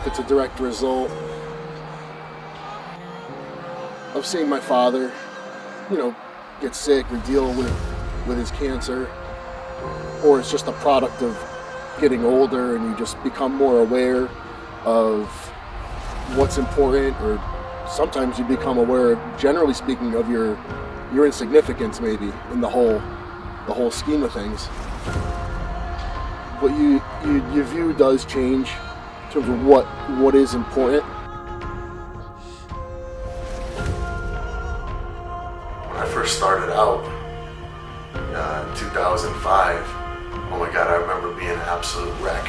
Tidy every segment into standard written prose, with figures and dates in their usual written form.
if it's a direct result of seeing my father, you know, get sick or deal with his cancer, or it's just a product of getting older and you just become more aware of what's important, or sometimes you become aware, generally speaking, of your insignificance maybe in the whole scheme of things. But your view does change in terms of what is important. When I first started out in 2005, oh my God, I remember being an absolute wreck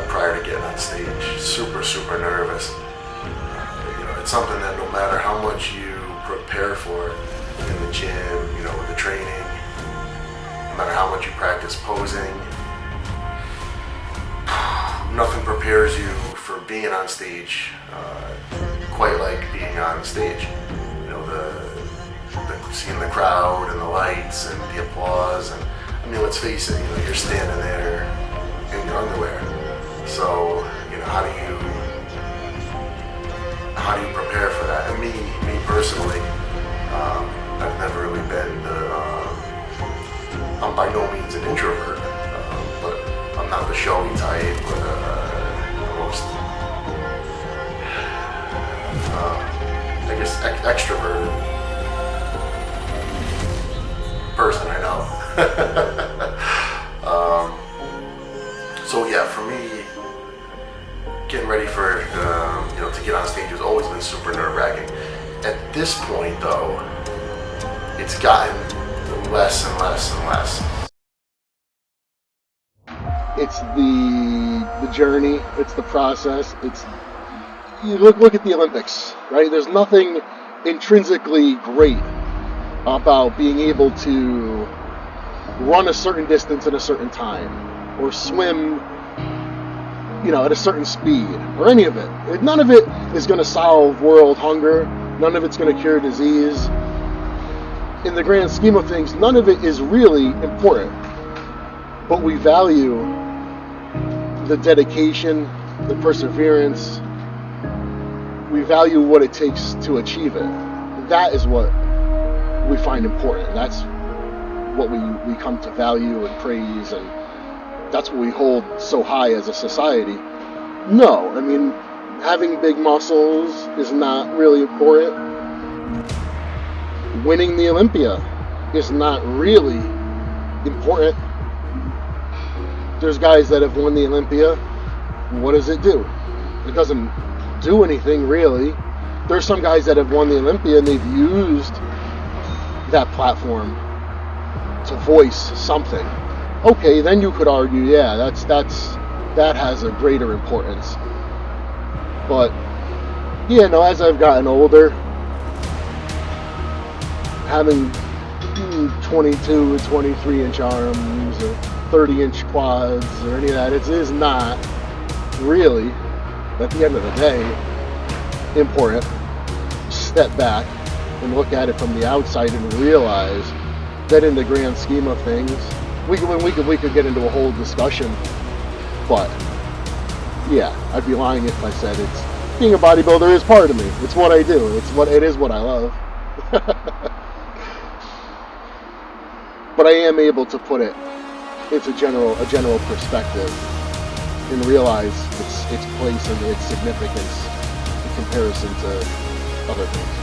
prior to getting on stage. Super nervous. You know, it's something that no matter how much you prepare for it in the gym, you know, with the training, no matter how much you practice posing, nothing prepares you for being on stage quite like being on stage. You know, the seeing the crowd and the lights and the applause, and I mean, let's face it, you know, you're standing there in your underwear. So, you know, how do you prepare for that? And me personally, I've never really been I'm by no means an introvert, but I'm not the showy type or the most, I guess, extroverted person I know. So yeah, for me, getting ready for you know, to get on stage has always been super nerve-wracking. At this point, though, it's gotten less and less and less. It's the journey. It's the process. It's, you look at the Olympics, right? There's nothing intrinsically great about being able to run a certain distance at a certain time, or swim, you know, at a certain speed, or any of it. None of it is going to solve world hunger. None of it's going to cure disease. In the grand scheme of things, none of it is really important. But we value the dedication, the perseverance. We value what it takes to achieve it. That is what we find important. That's what we come to value and praise, and that's what we hold so high as a society. No, I mean, having big muscles is not really important. Winning the Olympia is not really important. There's guys that have won the Olympia. What does it do? It doesn't do anything really. There's some guys that have won the Olympia and they've used that platform to voice something. Okay, then you could argue, yeah, that has a greater importance. But yeah, no, as I've gotten older, having 22 or 23 inch arms or 30 inch quads or any of that, it is not really, at the end of the day, important. Step back and look at it from the outside and realize that in the grand scheme of things, we could get into a whole discussion, but yeah, I'd be lying if I said it's, being a bodybuilder is part of me. It's what I do. It is what I love. But I am able to put it into a general perspective and realize its place and its significance in comparison to other things.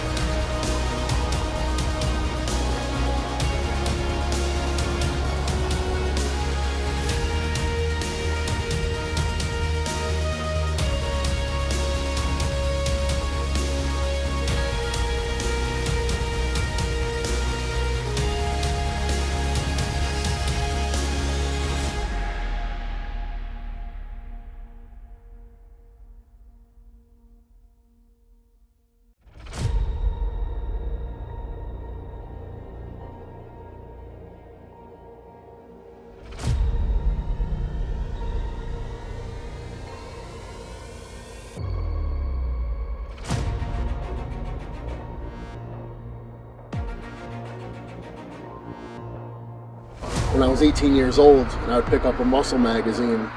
When I was 18 years old and I would pick up a muscle magazine,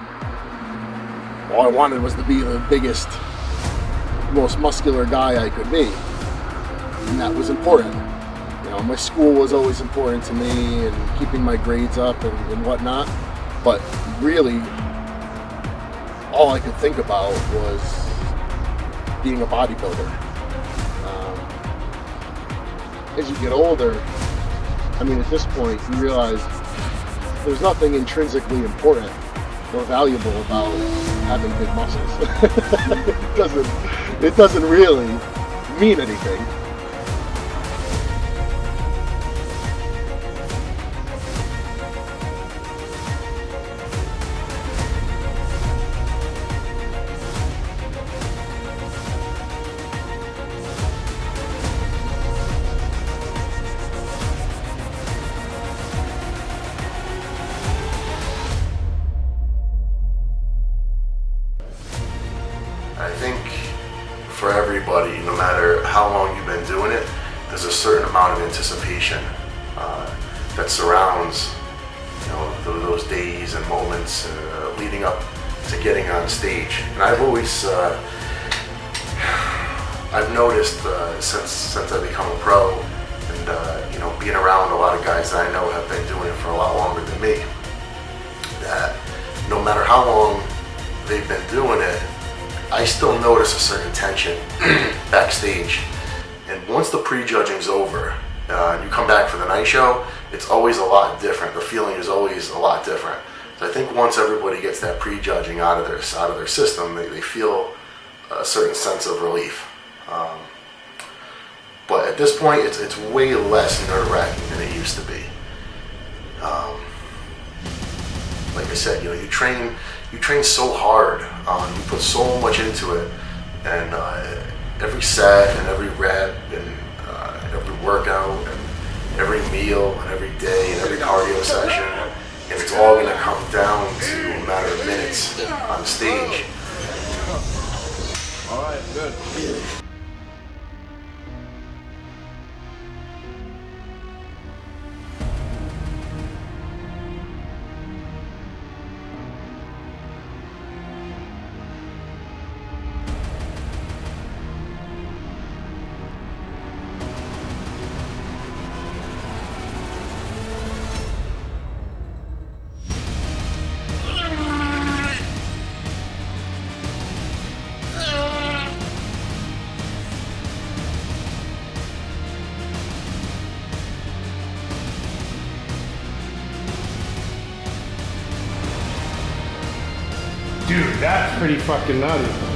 all I wanted was to be the biggest, most muscular guy I could be. And that was important. You know, my school was always important to me, and keeping my grades up and whatnot. But really, all I could think about was being a bodybuilder. As you get older, I mean, at this point, you realize there's nothing intrinsically important or valuable about having big muscles. It doesn't really mean anything. I think for everybody, no matter how long you've been doing it, there's a certain amount of anticipation that surrounds, you know, those days and moments leading up to getting on stage. And I've always, I've noticed since I become a pro, and you know, being around a lot of guys that I know have been doing it for a lot longer than me, that no matter how long they've been doing it, I still notice a certain tension backstage. And once the prejudging's over, and you come back for the night show, it's always a lot different. The feeling is always a lot different. So I think once everybody gets that prejudging out of their system, they feel a certain sense of relief. But at this point, it's way less nerve-wracking than it used to be. Like I said, you know, you train so hard, you put so much into it, and every set and every rep and every workout and every meal and every day and every cardio session, and it's all going to come down to a matter of minutes on stage. All right, good. Dude, that's pretty fucking nutty.